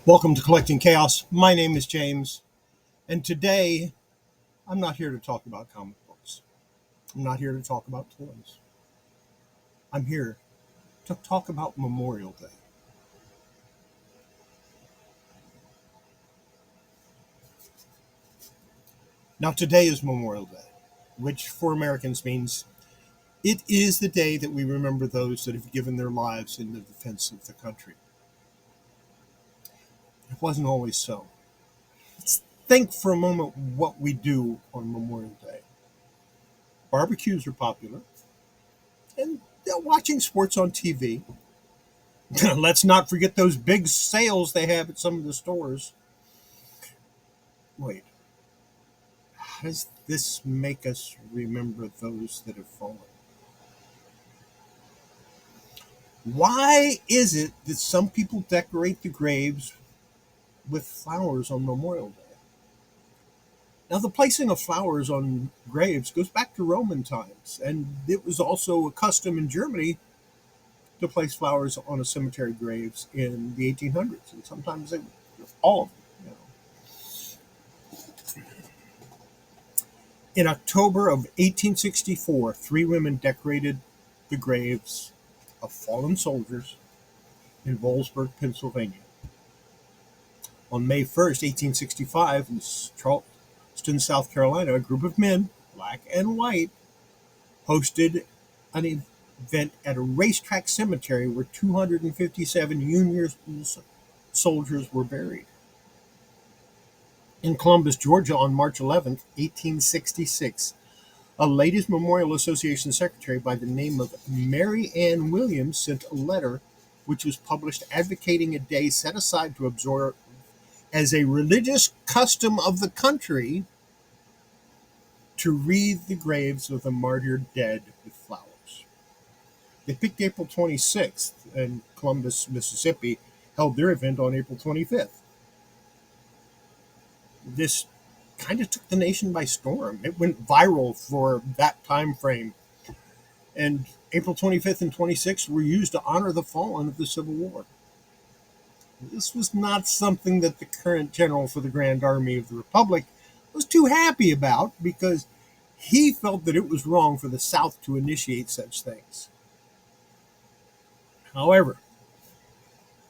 Welcome to Collecting Chaos. My name is James, and today I'm not here to talk about comic books. I'm not here to talk about toys. I'm here to talk about Memorial Day. Now, today is Memorial Day, which for Americans means it is the day that we remember those that have given their lives in the defense of the country. It wasn't always so. Let's think for a moment what we do on Memorial Day. Barbecues are popular, and watching sports on TV. Let's not forget those big sales they have at some of the stores. Wait, how does this make us remember those that have fallen? Why is it that some people decorate the graves with flowers on Memorial Day? Now, the placing of flowers on graves goes back to Roman times, and it was also a custom in Germany to place flowers on a cemetery graves in the 1800s, and sometimes all of them. In October of 1864, three women decorated the graves of fallen soldiers in Boalsburg, Pennsylvania. On May 1st, 1865, in Charleston, South Carolina, a group of men, black and white, hosted an event at a racetrack cemetery where 257 Union soldiers were buried. In Columbus, Georgia, on March 11th, 1866, a Ladies' Memorial Association secretary by the name of Mary Ann Williams sent a letter which was published advocating a day set aside to observe as a religious custom of the country to wreath the graves of the martyred dead with flowers. They picked April 26th, and Columbus, Mississippi, held their event on April 25th. This kind of took the nation by storm. It went viral for that time frame. And April 25th and 26th were used to honor the fallen of the Civil War. This was not something that the current general for the Grand Army of the Republic was too happy about, because he felt that it was wrong for the South to initiate such things. However,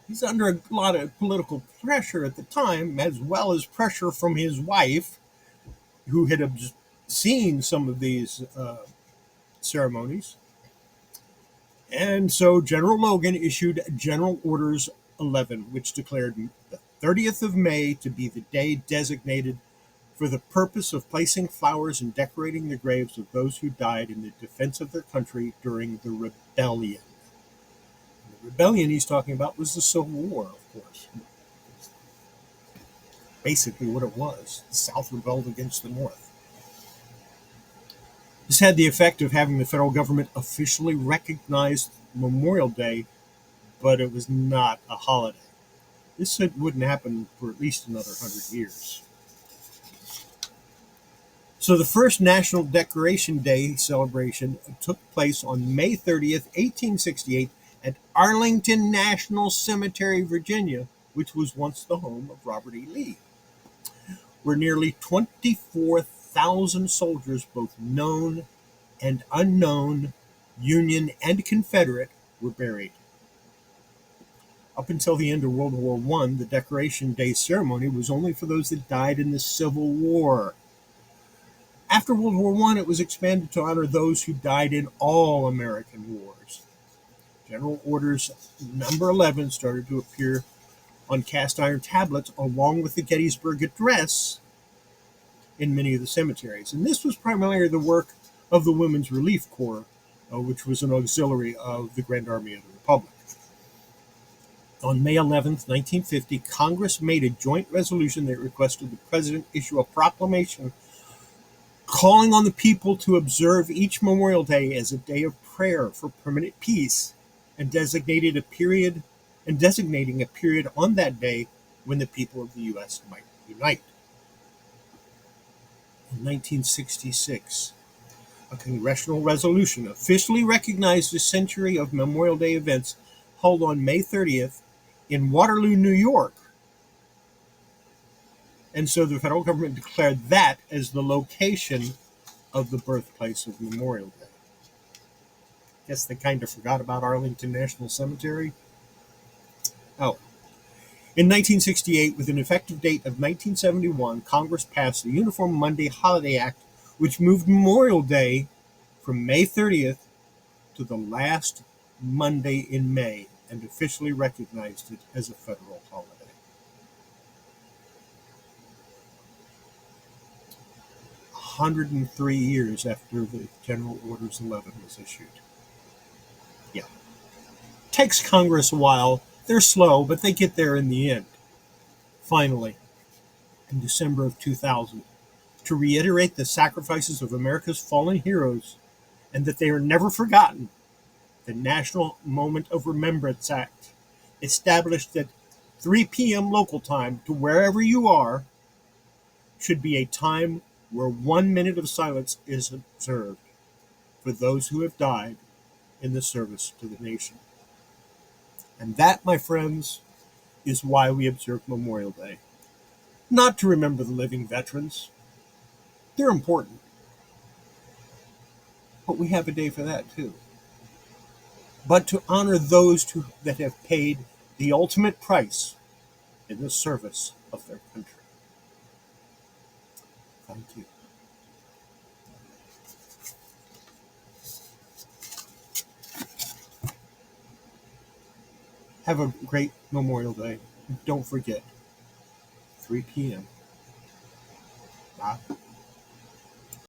he's under a lot of political pressure at the time, as well as pressure from his wife, who had seen some of these ceremonies. And so General Logan issued General Orders 11, which declared the 30th of May to be the day designated for the purpose of placing flowers and decorating the graves of those who died in the defense of their country during the rebellion. The rebellion he's talking about was the Civil War, of course. Basically what it was. The South rebelled against the North. This had the effect of having the federal government officially recognize Memorial Day, but it was not a holiday. This wouldn't happen for at least another 100 years. So the first National Decoration Day celebration took place on May 30th, 1868, at Arlington National Cemetery, Virginia, which was once the home of Robert E. Lee, where nearly 24,000 soldiers, both known and unknown, Union and Confederate, were buried. Up until the end of World War I, the Decoration Day ceremony was only for those that died in the Civil War. After World War I, it was expanded to honor those who died in all American wars. General Orders number 11 started to appear on cast iron tablets along with the Gettysburg Address in many of the cemeteries. And this was primarily the work of the Women's Relief Corps, which was an auxiliary of the Grand Army of the Republic. On May 11th, 1950, Congress made a joint resolution that requested the President issue a proclamation calling on the people to observe each Memorial Day as a day of prayer for permanent peace, and designating a period on that day when the people of the U.S. might unite. In 1966, a congressional resolution officially recognized the century of Memorial Day events held on May 30th in Waterloo, New York, And so the federal government declared that as the location of the birthplace of Memorial Day. Guess they kind of forgot about Arlington National Cemetery. Oh, in 1968, with an effective date of 1971, Congress passed the Uniform Monday Holiday Act, which moved Memorial Day from May 30th to the last Monday in May and officially recognized it as a federal holiday. 103 years after the General Orders 11 was issued. Yeah. Takes Congress a while. They're slow, but they get there in the end. Finally, in December of 2000, to reiterate the sacrifices of America's fallen heroes and that they are never forgotten, the National Moment of Remembrance Act established that 3 p.m. local time to wherever you are should be a time where 1 minute of silence is observed for those who have died in the service to the nation. And that, my friends, is why we observe Memorial Day. Not to remember the living veterans. They're important. But we have a day for that too. But to honor those that have paid the ultimate price in the service of their country. Thank you. Have a great Memorial Day. Don't forget, 3 p.m. Bye.